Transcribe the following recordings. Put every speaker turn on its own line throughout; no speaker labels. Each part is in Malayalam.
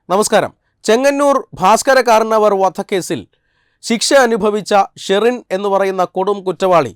നമസ്കാരം. ചെങ്ങന്നൂർ ഭാസ്കര കാർണവർ വധക്കേസിൽ ശിക്ഷ അനുഭവിച്ച ഷെറിൻ എന്ന് പറയുന്ന കൊടും കുറ്റവാളി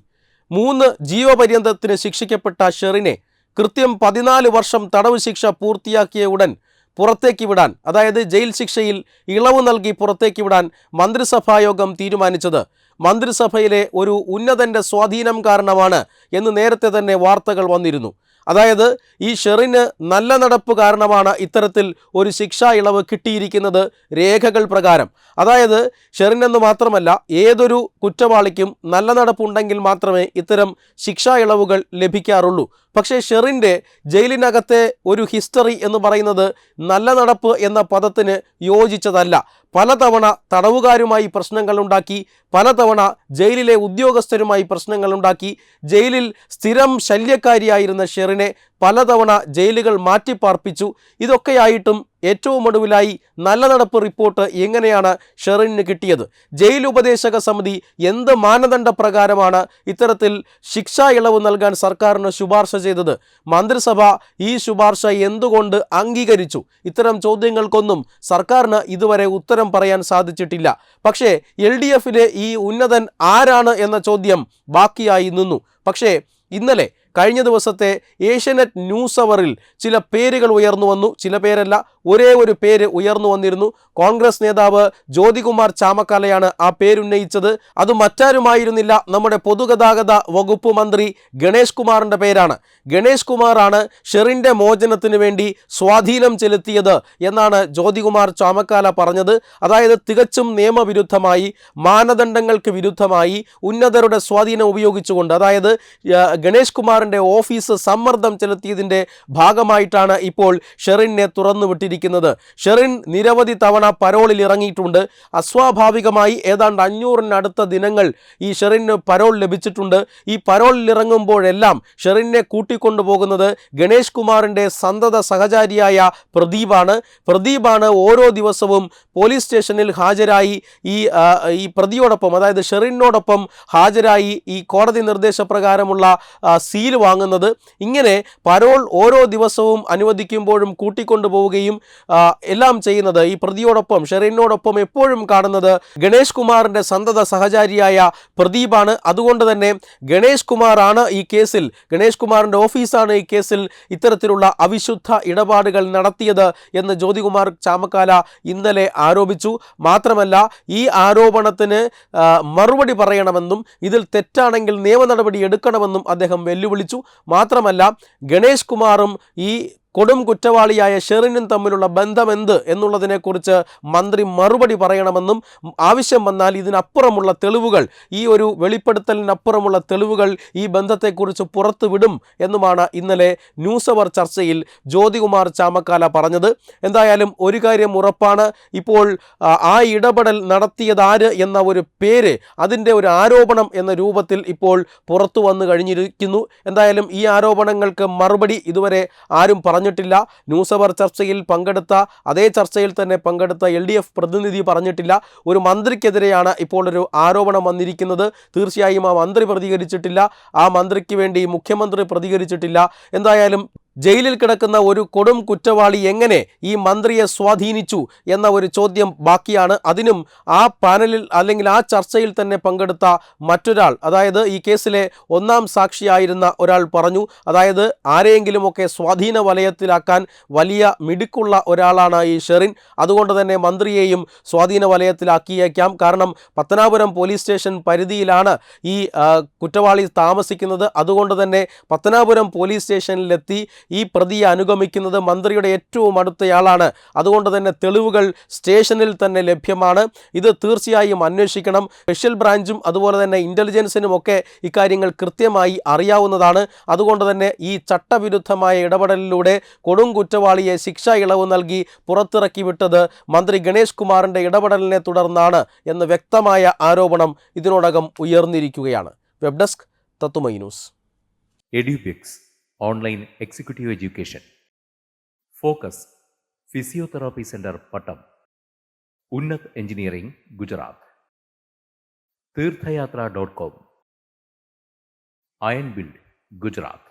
3 ജീവപര്യന്തത്തിന് ശിക്ഷിക്കപ്പെട്ട ഷെറിനെ കൃത്യം 14 വർഷം തടവ് ശിക്ഷ പൂർത്തിയാക്കിയ ഉടൻ പുറത്തേക്ക് വിടാൻ, അതായത് ജയിൽ ശിക്ഷയിൽ ഇളവ് നൽകി പുറത്തേക്ക് വിടാൻ മന്ത്രിസഭായോഗം തീരുമാനിച്ചത് മന്ത്രിസഭയിലെ ഒരു ഉന്നതൻ്റെ സ്വാധീനം കാരണമാണ് എന്ന് നേരത്തെ തന്നെ വാർത്തകൾ വന്നിരുന്നു. അതായത് ഈ ഷെറിന് നല്ല നടപ്പ് കാരണമാണ് ഇത്തരത്തിൽ ഒരു ശിക്ഷാ ഇളവ് കിട്ടിയിരിക്കുന്നത് രേഖകൾ പ്രകാരം. അതായത് ഷെറിൻ എന്ന് മാത്രമല്ല, ഏതൊരു കുറ്റവാളിക്കും നല്ല നടപ്പുണ്ടെങ്കിൽ മാത്രമേ ഇത്തരം ശിക്ഷാ ഇളവുകൾ ലഭിക്കാറുള്ളൂ. പക്ഷേ ഷെറിൻ്റെ ജയിലിനകത്തെ ഒരു ഹിസ്റ്ററി എന്ന് പറയുന്നത് നല്ല നടപ്പ് എന്ന പദത്തിന് യോജിച്ചതല്ല. പലതവണ തടവുകാരുമായി പ്രശ്നങ്ങളുണ്ടാക്കി, പലതവണ ജയിലിലെ ഉദ്യോഗസ്ഥരുമായി പ്രശ്നങ്ങളുണ്ടാക്കി. ജയിലിൽ സ്ഥിരം ശല്യക്കാരിയായിരുന്ന ഷെറിനെ പലതവണ ജയിലുകൾ മാറ്റിപ്പാർപ്പിച്ചു. ഇതൊക്കെയായിട്ടും ഏറ്റവും ഒടുവിലായി നല്ല നടപ്പ് റിപ്പോർട്ട് എങ്ങനെയാണ് ഷെറിന് കിട്ടിയത്? ജയിൽ ഉപദേശക സമിതി എന്ത് മാനദണ്ഡപ്രകാരമാണ് ഇത്തരത്തിൽ ശിക്ഷാ ഇളവ് നൽകാൻ സർക്കാരിന് ശുപാർശ ചെയ്തത്? മന്ത്രിസഭ ഈ ശുപാർശ എന്തുകൊണ്ട് അംഗീകരിച്ചു? ഇത്തരം ചോദ്യങ്ങൾക്കൊന്നും സർക്കാരിന് ഇതുവരെ ഉത്തരം പറയാൻ സാധിച്ചിട്ടില്ല. പക്ഷേ LDFിലെ ഈ ഉന്നതൻ ആരാണ് എന്ന ചോദ്യം ബാക്കിയായി നിന്നു. പക്ഷേ ഇന്നലെ കഴിഞ്ഞ ദിവസത്തെ ഏഷ്യാനെറ്റ് ന്യൂസ് അവറിൽ ചില പേരുകൾ ഉയർന്നു വന്നു. ചില പേരല്ല, ഒരേ ഒരു പേര് ഉയർന്നു വന്നിരുന്നു. കോൺഗ്രസ് നേതാവ് ജ്യോതികുമാർ ചാമക്കാലയാണ് ആ പേരുന്നയിച്ചത്. അത് മറ്റാരുമായിരുന്നില്ല, നമ്മുടെ പൊതുഗതാഗത വകുപ്പ് മന്ത്രി ഗണേഷ് കുമാറിൻ്റെ പേരാണ്. ഗണേഷ് കുമാറാണ് ഷെറിൻ്റെ മോചനത്തിന് വേണ്ടി സ്വാധീനം ചെലുത്തിയത് എന്നാണ് ജ്യോതികുമാർ ചാമക്കാല പറഞ്ഞത്. അതായത് തികച്ചും നിയമവിരുദ്ധമായി, മാനദണ്ഡങ്ങൾക്ക് വിരുദ്ധമായി, ഉന്നതരുടെ സ്വാധീനം ഉപയോഗിച്ചുകൊണ്ട്, അതായത് ഗണേഷ് കുമാറിൻ്റെ ഓഫീസ് സമ്മർദ്ദം ചെലുത്തിയതിൻ്റെ ഭാഗമായിട്ടാണ് ഇപ്പോൾ ഷെറിനെ തുറന്നു വിട്ടിരിക്കുന്നത്. ഷെറിൻ നിരവധി തവണ പരോളിൽ ഇറങ്ങിയിട്ടുണ്ട്. അസ്വാഭാവികമായി ഏതാണ്ട് 500-നടുത്ത ദിനങ്ങൾ ഈ ഷെറിന് പരോൾ ലഭിച്ചിട്ടുണ്ട്. ഈ പരോളിൽ ഇറങ്ങുമ്പോഴെല്ലാം ഷെറിനെ കൂട്ടിക്കൊണ്ടുപോകുന്നത് ഗണേഷ് കുമാറിൻ്റെ സന്തത സഹചാരിയായ പ്രദീപാണ് ഓരോ ദിവസവും പോലീസ് സ്റ്റേഷനിൽ ഹാജരായി ഈ പ്രതിയോടൊപ്പം, അതായത് ഷെറിനോടൊപ്പം ഹാജരായി ഈ കോടതി നിർദ്ദേശപ്രകാരമുള്ള സീൽ വാങ്ങുന്നത്. ഇങ്ങനെ പരോൾ ഓരോ ദിവസവും അനുവദിക്കുമ്പോഴും കൂട്ടിക്കൊണ്ടുപോവുകയും എല്ലാം ചെയ്യുന്നത് ഈ പ്രതിയോടൊപ്പം, ഷെറിനോടൊപ്പം എപ്പോഴും കാണുന്നത് ഗണേഷ് കുമാറിൻ്റെ സന്തത സഹചാരിയായ പ്രദീപാണ്. അതുകൊണ്ട് തന്നെ ഗണേഷ് കുമാറാണ് ഈ കേസിൽ, ഗണേഷ് കുമാറിൻ്റെ ഓഫീസാണ് ഈ കേസിൽ ഇത്തരത്തിലുള്ള അവിശുദ്ധ ഇടപാടുകൾ നടത്തിയത് എന്ന് ജ്യോതികുമാർ ചാമക്കാല ഇന്നലെ ആരോപിച്ചു. മാത്രമല്ല, ഈ ആരോപണത്തിന് മറുപടി പറയണമെന്നും ഇതിൽ തെറ്റാണെങ്കിൽ നിയമ നടപടി എടുക്കണമെന്നും അദ്ദേഹം വെല്ലുവിളിച്ചു. മാത്രമല്ല, ഗണേഷ് കുമാറും ഈ കൊടും കുറ്റവാളിയായ ഷെറിനും തമ്മിലുള്ള ബന്ധമെന്ത് എന്നുള്ളതിനെക്കുറിച്ച് മന്ത്രി മറുപടി പറയണമെന്നും, ആവശ്യം വന്നാൽ ഇതിനപ്പുറമുള്ള തെളിവുകൾ, ഈ ഒരു വെളിപ്പെടുത്തലിനപ്പുറമുള്ള തെളിവുകൾ ഈ ബന്ധത്തെക്കുറിച്ച് പുറത്തുവിടും എന്നുമാണ് ഇന്നലെ ന്യൂസ് അവർ ചർച്ചയിൽ ജ്യോതികുമാർ ചാമക്കാല പറഞ്ഞത്. എന്തായാലും ഒരു കാര്യം ഉറപ്പാണ്, ഇപ്പോൾ ആ ഇടപെടൽ നടത്തിയതാര് എന്ന ഒരു പേര്, അതിൻ്റെ ഒരു ആരോപണം എന്ന രൂപത്തിൽ ഇപ്പോൾ പുറത്തു വന്നു കഴിഞ്ഞിരിക്കുന്നു. എന്തായാലും ഈ ആരോപണങ്ങൾക്ക് മറുപടി ഇതുവരെ ആരും പറഞ്ഞിട്ടില്ല. ന്യൂസ് അവർ ചർച്ചയിൽ പങ്കെടുത്ത, അതേ ചർച്ചയിൽ തന്നെ പങ്കെടുത്ത LDF പ്രതിനിധി പറഞ്ഞിട്ടില്ല. ഒരു മന്ത്രിക്കെതിരെയാണ് ഇപ്പോൾ ഒരു ആരോപണം വന്നിരിക്കുന്നത്. തീർച്ചയായും ആ മന്ത്രി പ്രതികരിച്ചിട്ടില്ല, ആ മന്ത്രിക്ക് വേണ്ടി മുഖ്യമന്ത്രി പ്രതികരിച്ചിട്ടില്ല. എന്തായാലും ജയിലിൽ കിടക്കുന്ന ഒരു കൊടും കുറ്റവാളി എങ്ങനെ ഈ മന്ത്രിയെ സ്വാധീനിച്ചു എന്ന ഒരു ചോദ്യം ബാക്കിയാണ്. അതിനും ആ പാനലിൽ അല്ലെങ്കിൽ ആ ചർച്ചയിൽ തന്നെ പങ്കെടുത്ത മറ്റൊരാൾ, അതായത് ഈ കേസിലെ 1ാം സാക്ഷിയായിരുന്ന ഒരാൾ പറഞ്ഞു, അതായത് ആരെയെങ്കിലുമൊക്കെ സ്വാധീന വലയത്തിലാക്കാൻ വലിയ മിടുക്കുള്ള ഒരാളാണ് ഈ ഷെറിൻ. അതുകൊണ്ട് തന്നെ മന്ത്രിയെയും സ്വാധീന വലയത്തിലാക്കിയേക്കാം. കാരണം പത്തനാപുരം പോലീസ് സ്റ്റേഷൻ പരിധിയിലാണ് ഈ കുറ്റവാളി താമസിക്കുന്നത്. അതുകൊണ്ട് തന്നെ പത്തനാപുരം പോലീസ് സ്റ്റേഷനിലെത്തി ഈ പ്രതിയെ അനുഗമിക്കുന്നത് മന്ത്രിയുടെ ഏറ്റവും അടുത്തയാളാണ്. അതുകൊണ്ട് തന്നെ തെളിവുകൾ സ്റ്റേഷനിൽ തന്നെ ലഭ്യമാണ്. ഇത് തീർച്ചയായും അന്വേഷിക്കണം. സ്പെഷ്യൽ ബ്രാഞ്ചും അതുപോലെ തന്നെ ഇൻ്റലിജൻസിനുമൊക്കെ ഇക്കാര്യങ്ങൾ കൃത്യമായി അറിയാവുന്നതാണ്. അതുകൊണ്ട് തന്നെ ഈ ചട്ടവിരുദ്ധമായ ഇടപെടലിലൂടെ കൊടും കുറ്റവാളിയെ ശിക്ഷാ ഇളവ് നൽകി പുറത്തിറക്കി വിട്ടത് മന്ത്രി ഗണേഷ് കുമാറിൻ്റെ ഇടപെടലിനെ തുടർന്നാണ് എന്ന് വ്യക്തമായ ആരോപണം ഇതിനോടകം ഉയർന്നിരിക്കുകയാണ്. വെബ് ഡെസ്ക് തത്തുമൈ news.
Edubix online executive education, focus physiotherapy centre Pattom, Unnat engineering Gujarat, തീർത്ഥയാത്ര.com, അയൺ ബിൽഡ് ഗുജറാത്ത്.